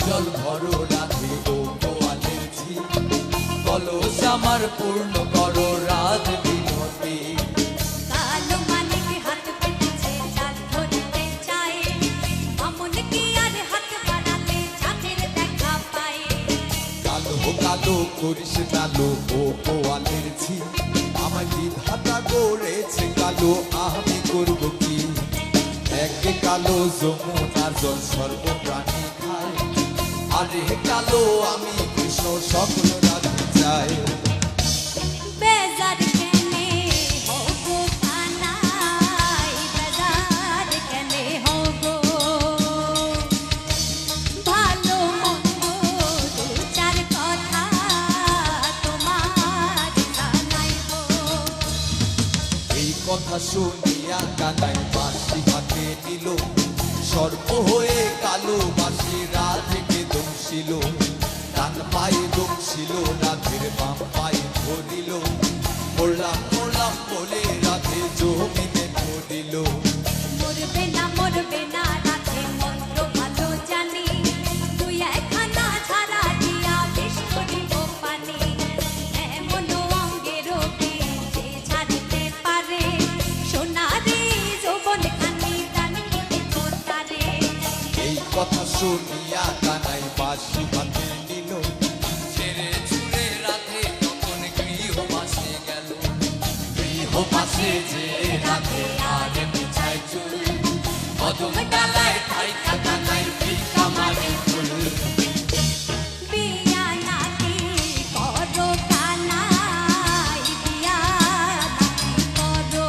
জল ভরো রাধে ও গোয়ালের ঝি, কলস আমার পূর্ণ করো রাত বিনতি। কালো মানিক হাত পেতেছে চাঁদ ধরতে চায়, মামুন কি আর হাত বাড়ালে চাঁদের দেখা পায়। কালো কালো করিস কালো ও গোয়ালের ঝি, আমার বিধাতা করেছে কালো, আমি করব কি? একে কালো যমুনার জল সর্বপ্রাণী খায়, আরে কালো আমি কৃষ্ণ সকল রাধে চাই। বেজার কেনে হগো কানাই, বেজার কেনে হগো, ভালো মন্দ দু চার কথা তোমার জানাইবো। এই কথা শুনিয়া কানাই বাঁশি হাতে নিল, সর্প হয়ে কালো বাঁশি রাধেকে দংশিল। ডান পায়ে দংশিল রাধের বাম পায়ে ধরিল, পড়লাম পড়লাম বলে রাধে জমিনে পড়িল। মরবে না রাধে মন্ত্র ভালো জানি, তুই একখানা ছাড়া দিয়া বেশ করিব পানি। এমন অঙ্গের যে ছাড়িতে পারে, সোনারে যৌবন খানি দান করিব তারে। এই কথা শুনিয়া কানাই বাঁশি হাতে নিল, ছেড়ে ছুড়ে রাধে তখন গৃহবাসে গেল। গৃহবাসে যে রাধে আর বিছায় চুল, কদম ডালায় ঠাই কানাই ভিক্ষা মারে ফুল। বিয়া নাকি করো কানাই, বিয়া নাকি করো,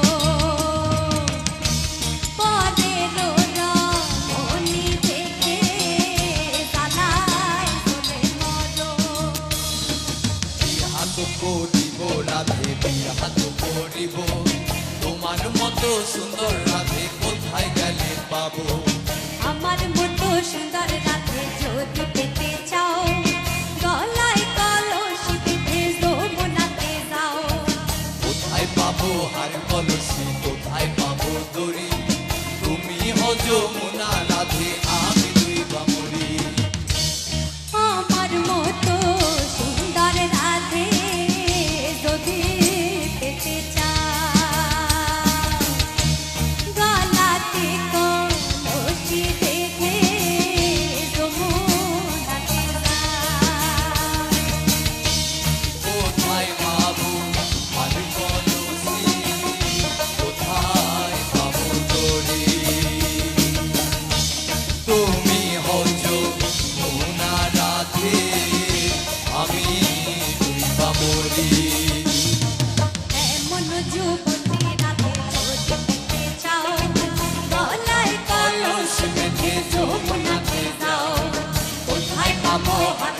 পরের রমণী দেখে জ্বালায় জ্বলে মরো। বিহাত করিব রাধে বিহাত করিব, তোমার মতো সুন্দর রাধে কোথায় গেলে পাবো? আমার মতো সুন্দর রাধে যদি পেতে চাও, গলায় কলসি বেঁধে যমুনাতে যাও। কোথায় পাবো হার কলসি, কোথায় পাবো দড়ি? তুমি হো যমুনা রাধে, আমি দুই বামরি। আমার মতো সুন্দর রাধে যদি পেতে চাও, গলাতে কলসি বেঁধে যমুনাতে যাও। কোথায় পাবো হার কলসি, কোথায় পাবো দড়ি? তুমি হো যমুনা রাধে, আমি দুই বামরি। এমন যুবতী রাধে যদি পেতে চাও, গলায় কলস বেঁধে যমুনাতে যাও। কোথায় পাবো হার